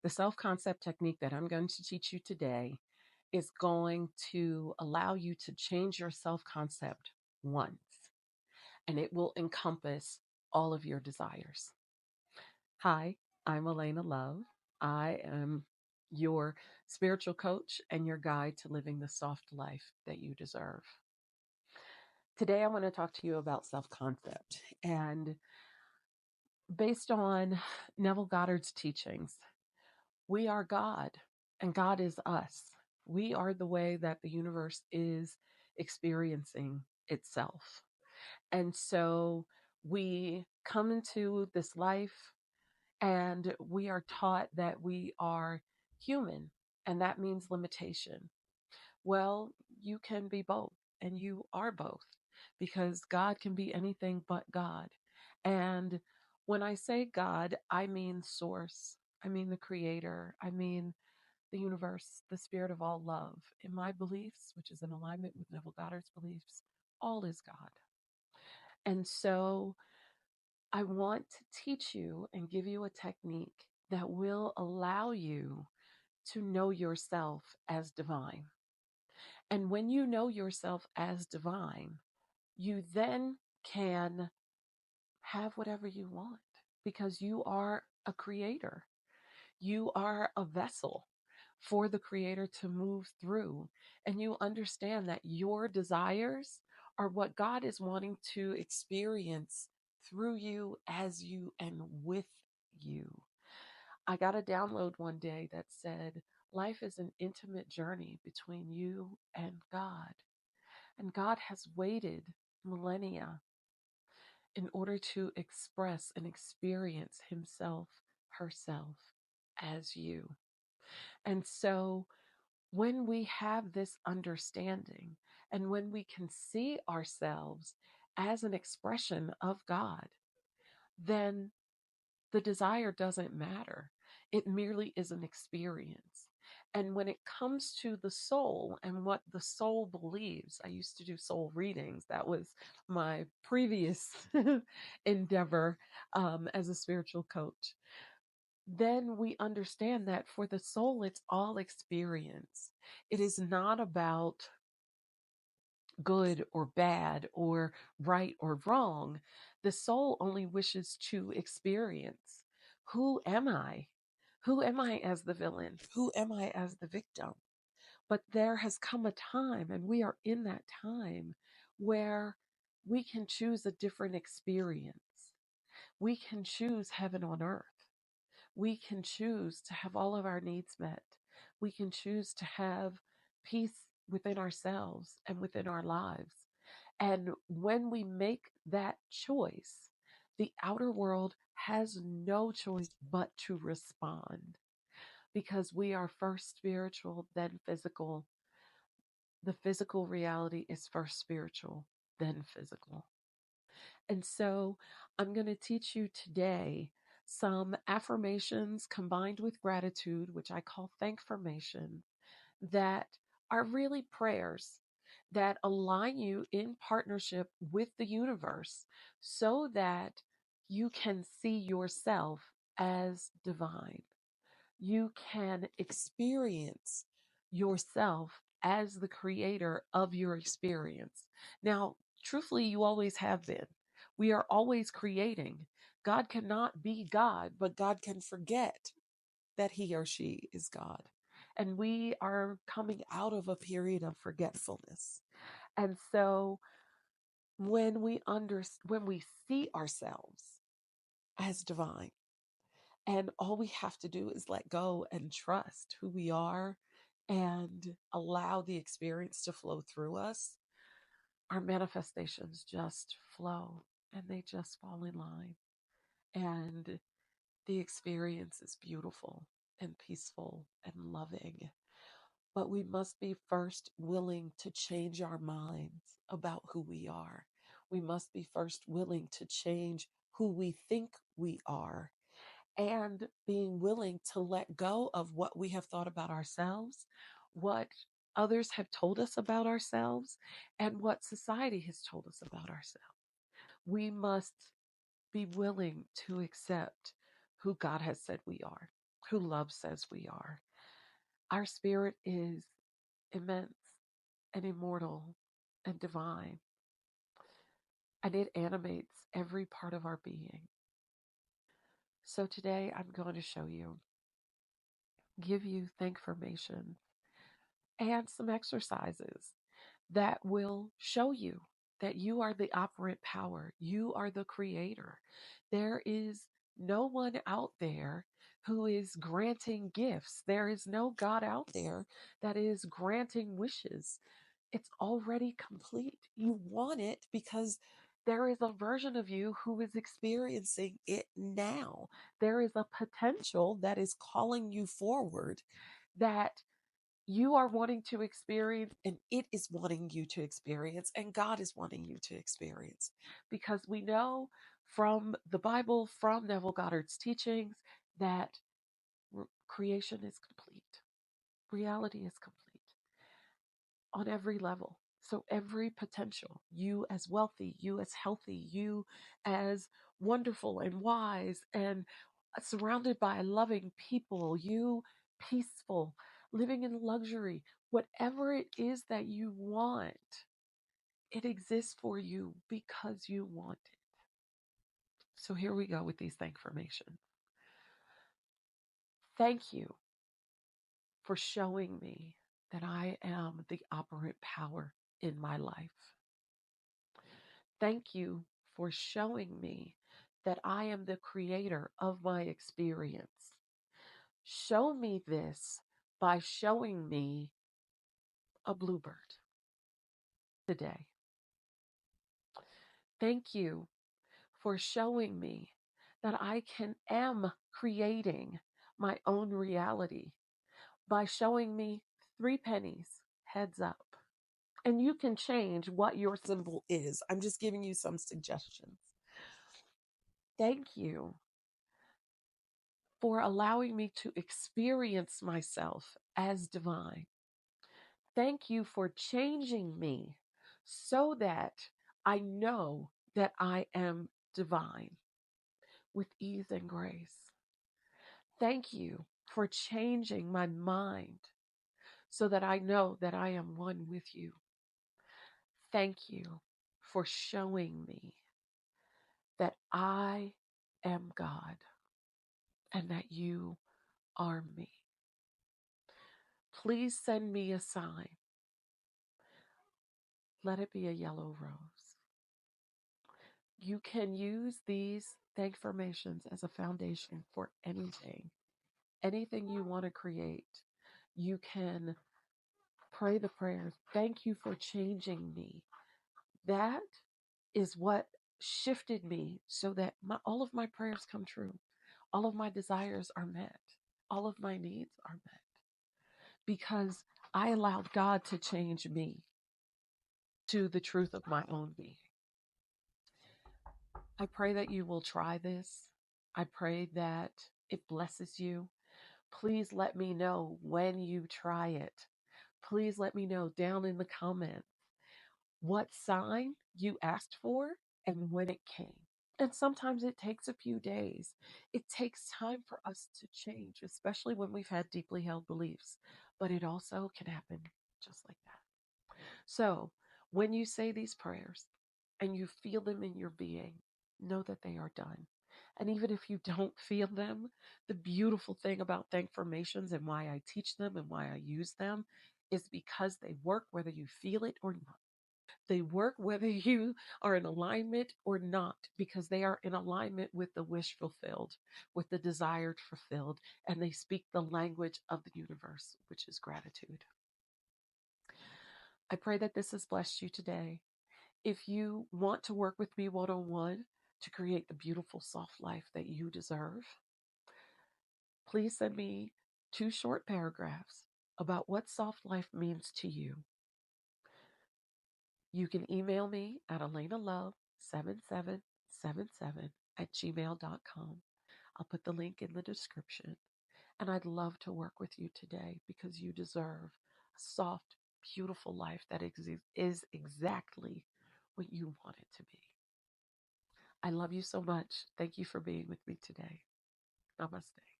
The self-concept technique that I'm going to teach you today is going to allow you to change your self-concept once, and it will encompass all of your desires. Hi, I'm Elena Love. I am your spiritual coach and your guide to living the soft life that you deserve. Today, I want to talk to you about self concept. And based on Neville Goddard's teachings, we are God and God is us. We are the way that the universe is experiencing itself. And so we come into this life and we are taught that we are human, and that means limitation. Well, you can be both, and you are both, because God can be anything but God. And when I say God, I mean source, I mean the creator, I mean the universe, the spirit of all love. In my beliefs, which is in alignment with Neville Goddard's beliefs, all is God. And so I want to teach you and give you a technique that will allow you to know yourself as divine. And when you know yourself as divine, you then can have whatever you want because you are a creator. You are a vessel for the creator to move through. And you understand that your desires are what God is wanting to experience through you, as you, and with you. I got a download one day that said, life is an intimate journey between you and God. And God has waited millennia in order to express and experience himself, herself as you. And so when we have this understanding and when we can see ourselves as an expression of God, then the desire doesn't matter. It merely is an experience. And when it comes to the soul and what the soul believes, I used to do soul readings. That was my previous endeavor as a spiritual coach. Then we understand that for the soul, it's all experience. It is not about good or bad or right or wrong. The soul only wishes to experience. Who am I? Who am I as the villain? Who am I as the victim? But there has come a time, and we are in that time, where we can choose a different experience. We can choose heaven on earth. We can choose to have all of our needs met. We can choose to have peace within ourselves and within our lives. And when we make that choice, the outer world has no choice but to respond, because we are first spiritual, then physical. The physical reality is first spiritual, then physical. And so I'm going to teach you today some affirmations combined with gratitude, which I call thank-firmations, that are really prayers that align you in partnership with the universe so that you can see yourself as divine. You can experience yourself as the creator of your experience. Now, truthfully, you always have been. We are always creating. God cannot be God, but God can forget that he or she is God. And we are coming out of a period of forgetfulness. And so when we see ourselves as divine, and all we have to do is let go and trust who we are and allow the experience to flow through us, our manifestations just flow and they just fall in line. And the experience is beautiful and peaceful and loving. But we must be first willing to change our minds about who we are. We must be first willing to change who we think we are, and being willing to let go of what we have thought about ourselves, what others have told us about ourselves, and what society has told us about ourselves. We must be willing to accept who God has said we are. who love says we are. Our spirit is immense and immortal and divine, and it animates every part of our being. So today I'm going to show you, give you Thank-firmations and some exercises that will show you that you are the operant power. You are the creator. There is no one out there who is granting gifts. There is no God out there that is granting wishes. It's already complete. You want it because there is a version of you who is experiencing it now. There is a potential that is calling you forward, that you are wanting to experience, and it is wanting you to experience, and God is wanting you to experience. Because we know from the Bible, from Neville Goddard's teachings, that creation is complete, reality is complete on every level. So every potential, you as wealthy, you as healthy, you as wonderful and wise and surrounded by loving people, you peaceful, living in luxury, whatever it is that you want, it exists for you because you want it. So here we go with these Thank-firmations. Thank you for showing me that I am the operant power in my life. Thank you for showing me that I am the creator of my experience. Show me this by showing me a bluebird today. Thank you for showing me that I am creating my own reality by showing me 3 pennies heads up. And you can change what your symbol is. I'm just giving you some suggestions. Thank you for allowing me to experience myself as divine. Thank you for changing me so that I know that I am divine with ease and grace. Thank you for changing my mind so that I know that I am one with you. Thank you for showing me that I am God and that you are me. Please send me a sign. Let it be a yellow rose. You can use these Thank-firmations as a foundation for anything you want to create. You can pray the prayers. Thank you for changing me. That is what shifted me so that all of my prayers come true. All of my desires are met. All of my needs are met because I allowed God to change me to the truth of my own being. I pray that you will try this. I pray that it blesses you. Please let me know when you try it. Please let me know down in the comments what sign you asked for and when it came. And sometimes it takes a few days. It takes time for us to change, especially when we've had deeply held beliefs. But it also can happen just like that. So when you say these prayers and you feel them in your being, know that they are done. And even if you don't feel them, the beautiful thing about Thank-firmations and why I teach them and why I use them is because they work whether you feel it or not. They work whether you are in alignment or not, because they are in alignment with the wish fulfilled, with the desire fulfilled, and they speak the language of the universe, which is gratitude. I pray that this has blessed you today. If you want to work with me one-on-one to create the beautiful soft life that you deserve, please send me 2 short paragraphs about what soft life means to you. You can email me at elanalove7777@gmail.com. I'll put the link in the description. And I'd love to work with you today because you deserve a soft, beautiful life that is exactly what you want it to be. I love you so much. Thank you for being with me today. Namaste.